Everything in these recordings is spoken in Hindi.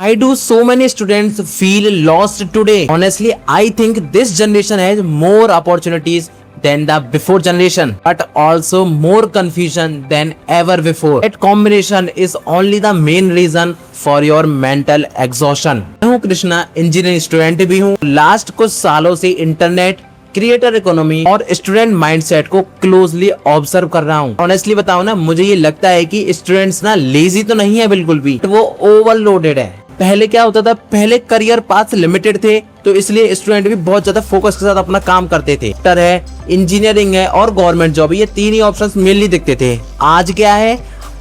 Why do so many students feel lost today? Honestly, I think this generation has more opportunities than the before generation, but also more confusion than ever before. That combination is only the main reason for your mental exhaustion. मैं हूँ कृष्णा, इंजीनियरिंग स्टूडेंट भी हूँ। लास्ट कुछ सालों से इंटरनेट, क्रिएटर इकोनॉमी और स्टूडेंट माइंडसेट को क्लोजली ऑब्जर्व कर रहा हूँ। ऑनेस्टली बताऊँ ना, मुझे ये लगता है कि स्टूडेंट्स ना लेजी तो नहीं है बिल्कुल भी, वो ओवरलोडेड है। पहले क्या होता था, पहले करियर पाथ लिमिटेड थे, तो इसलिए स्टूडेंट भी बहुत ज्यादा फोकस के साथ अपना काम करते थे। डॉक्टर है, इंजीनियरिंग है और गवर्नमेंट जॉब, ये तीन ही ऑप्शंस मेनली दिखते थे। आज क्या है,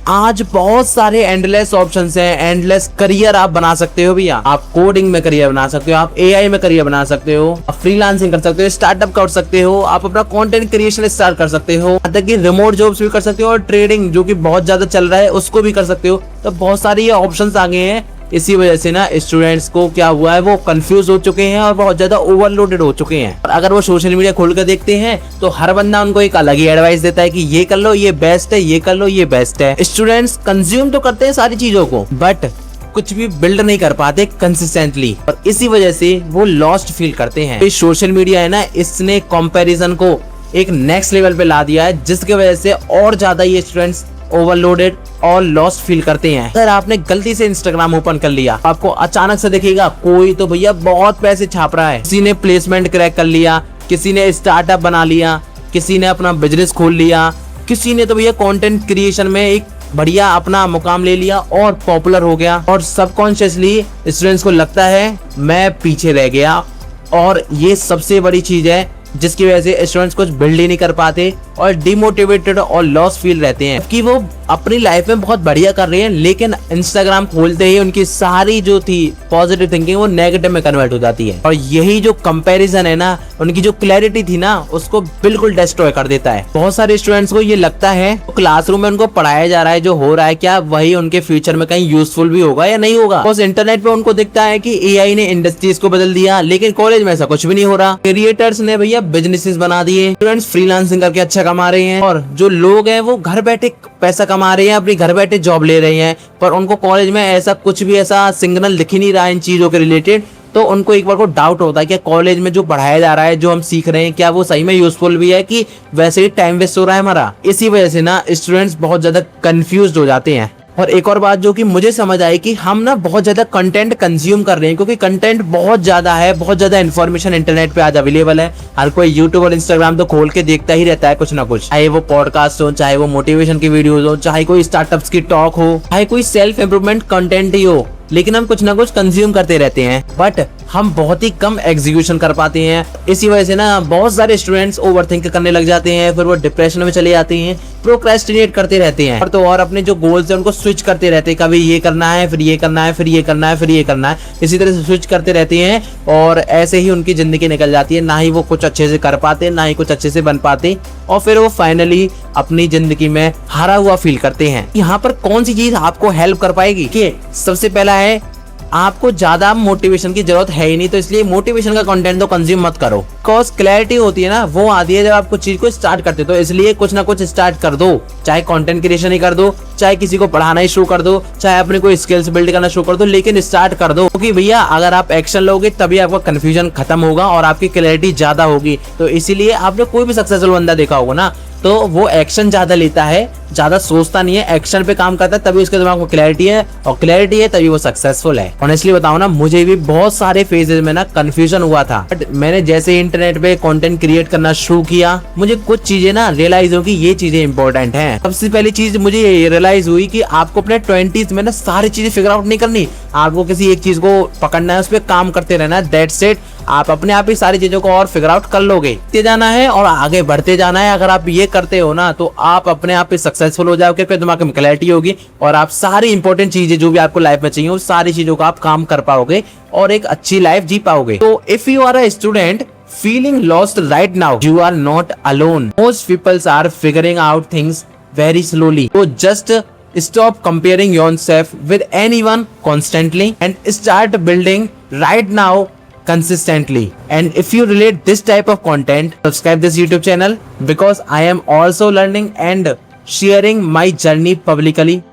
आज बहुत सारे एंडलेस ऑप्शंस हैं, एंडलेस करियर आप बना सकते हो भैया। आप कोडिंग में करियर बना सकते हो, आप एआई में करियर बना सकते हो, आप फ्रीलांसिंग कर सकते हो, स्टार्टअप कर सकते हो, आप अपना कंटेंट क्रिएशन स्टार्ट कर सकते हो, यहाँ तक कि रिमोट जॉब्स भी कर सकते हो और ट्रेडिंग जो कि बहुत ज्यादा चल रहा है उसको भी कर सकते हो। तो बहुत सारे ये ऑप्शंस आ गए हैं। इसी वजह से ना स्टूडेंट्स को क्या हुआ है, वो कंफ्यूज हो चुके हैं और बहुत ज्यादा ओवरलोडेड हो चुके हैं। और अगर वो सोशल मीडिया खोलकर देखते हैं तो हर बंदा उनको एक अलग ही एडवाइस देता है कि ये कर लो, ये बेस्ट है, ये कर लो, ये बेस्ट है। स्टूडेंट्स कंज्यूम तो करते हैं सारी चीजों को, बट कुछ भी बिल्ड नहीं कर पाते कंसिस्टेंटली, और इसी वजह से वो लॉस्ट फील करते हैं। तो सोशल मीडिया है ना, इसने कंपैरिजन को एक नेक्स्ट लेवल पे ला दिया है, जिसकी वजह से और ज्यादा ये स्टूडेंट्स ओवरलोडेड और लॉस्ट फील करते हैं। अगर आपने गलती से इंस्टाग्राम ओपन कर लिया, आपको अचानक से दिखेगा कोई तो भैया बहुत पैसे छाप रहा है। किसी ने प्लेसमेंट क्रैक कर लिया, किसी ने स्टार्टअप बना लिया, किसी ने अपना बिजनेस खोल लिया, किसी ने तो भैया कंटेंट क्रिएशन में एक बढ़िया अपना मुकाम ले लिया और पॉपुलर हो गया। और सबकॉन्शियसली स्टूडेंट्स को लगता है मैं पीछे रह गया, और ये सबसे बड़ी चीज है जिसकी वजह से स्टूडेंट्स कुछ बिल्ड ही नहीं कर पाते और डिमोटिवेटेड और लॉस फील रहते हैं कि वो अपनी लाइफ में बहुत बढ़िया कर रहे हैं, लेकिन इंस्टाग्राम खोलते ही उनकी सारी जो थी पॉजिटिव थिंकिंग वो नेगेटिव में कन्वर्ट हो जाती है। और यही जो कंपैरिजन है ना, उनकी जो क्लैरिटी थी ना, उसको बिल्कुल डिस्ट्रॉय कर देता है। बहुत सारे स्टूडेंट्स को ये लगता है क्लासरूम में उनको पढ़ाया जा रहा है, जो हो रहा है, क्या वही उनके फ्यूचर में कहीं यूजफुल भी होगा या नहीं होगा। बस इंटरनेट पे उनको दिखता है कि एआई ने इंडस्ट्रीज को बदल दिया, लेकिन कॉलेज में ऐसा कुछ भी नहीं हो रहा। क्रिएटर्स ने भैया बिजनेसेस बना दिए, स्टूडेंट्स फ्रीलांसिंग करके अच्छा कमा रहे हैं, और जो लोग हैं वो घर बैठे पैसा कमा रहे हैं, अपनी घर बैठे जॉब ले रहे हैं। पर उनको कॉलेज में ऐसा कुछ भी ऐसा सिग्नल दिख ही नहीं रहा है इन चीजों के रिलेटेड। तो उनको एक बार को डाउट होता है कि कॉलेज में जो पढ़ाया जा रहा है, जो हम सीख रहे हैं, क्या वो सही में यूजफुल भी है कि वैसे ही टाइम वेस्ट हो रहा है हमारा। इसी वजह से ना स्टूडेंट्स बहुत ज्यादा कंफ्यूज हो जाते हैं। और एक और बात जो कि मुझे समझ आई कि हम ना बहुत ज्यादा कंटेंट कंज्यूम कर रहे हैं, क्योंकि कंटेंट बहुत ज्यादा है, बहुत ज्यादा इन्फॉर्मेशन इंटरनेट पे आज अवेलेबल है। हर कोई यूट्यूब और इंस्टाग्राम तो खोल के देखता ही रहता है कुछ ना कुछ, चाहे वो पॉडकास्ट हो, चाहे वो मोटिवेशन की वीडियोस हो, चाहे कोई स्टार्टअप्स की टॉक हो, चाहे कोई सेल्फ इम्प्रूवमेंट कंटेंट ही हो, लेकिन हम कुछ ना कुछ कंज्यूम करते रहते हैं, बट हम बहुत ही कम एग्जीक्यूशन कर पाते हैं। इसी वजह से ना बहुत सारे स्टूडेंट्स ओवरथिंक करने लग जाते हैं, फिर वो डिप्रेशन में चले जाते हैं, प्रोक्रेस्टिनेट करते रहते हैं, और तो और अपने जो गोल्स हैं उनको स्विच करते रहते हैं। कभी ये करना है, फिर ये करना है, फिर ये करना है, फिर ये करना है, इसी तरह से स्विच करते रहते हैं, और ऐसे ही उनकी जिंदगी निकल जाती है। ना ही वो कुछ अच्छे से कर पाते, ना ही कुछ अच्छे से बन पाते, और फिर वो फाइनली अपनी जिंदगी में हारा हुआ फील करते हैं। यहाँ पर कौन सी चीज आपको हेल्प कर पाएगी कि सबसे पहला है, आपको ज्यादा मोटिवेशन की जरूरत है ही नहीं, तो इसलिए मोटिवेशन का कंटेंट तो कंज्यूम मत करो। बिकॉज क्लैरिटी होती है ना, वो आती है जब आप कुछ चीज को स्टार्ट करते हो। तो इसलिए कुछ ना कुछ स्टार्ट कर दो, चाहे कंटेंट क्रिएशन ही कर दो, चाहे किसी को पढ़ाना ही शुरू कर दो, चाहे अपने कोई स्किल्स बिल्ड करना शुरू कर दो, लेकिन स्टार्ट कर दो। क्योंकि भैया अगर आप एक्शन लोगे तभी आपका कंफ्यूजन खत्म होगा और आपकी क्लैरिटी ज्यादा होगी। तो इसीलिए आपने कोई भी सक्सेसफुल बंदा देखा होगा ना, तो वो एक्शन ज्यादा लेता है, ज्यादा सोचता नहीं है, एक्शन पे काम करता है, तभी उसके दिमाग में क्लैरिटी है, और क्लैरिटी है तभी वो सक्सेसफुल है। ऑनेस्टली बताओ ना, मुझे भी बहुत सारे फेजेस में ना कंफ्यूजन हुआ था, बट मैंने जैसे इंटरनेट पे कंटेंट क्रिएट करना शुरू किया, मुझे कुछ चीजें ना रियलाइज हो कि ये चीजें इंपॉर्टेंट हैं। सबसे पहली चीज मुझे ये रियलाइज हुई कि आपको अपने 20s में ना सारी चीजें फिगर आउट नहीं करनी, आपको किसी एक चीज को पकड़ना है, उस पर काम करते रहना है, दैट्स इट। आप अपने आप ही सारी चीजों को और फिगर आउट कर लोगे, जाना है और आगे बढ़ते जाना है। अगर आप ये करते हो ना, तो आप अपने आप ही सक्सेसफुल हो जाओगे, फिर दिमाग में क्लैरिटी होगी, और आप सारी इंपॉर्टेंट चीजें जो भी आपको लाइफ में चाहिए, वो सारी चीजों का आप काम कर पाओगे और एक अच्छी लाइफ जी पाओगे। तो if you are a student feeling lost right now, you are not alone. Most people are figuring out things very slowly. So just stop comparing yourself with anyone constantly and start building right now consistently. And if you relate this type of content, subscribe this YouTube channel, because I am also learning and sharing my journey publicly.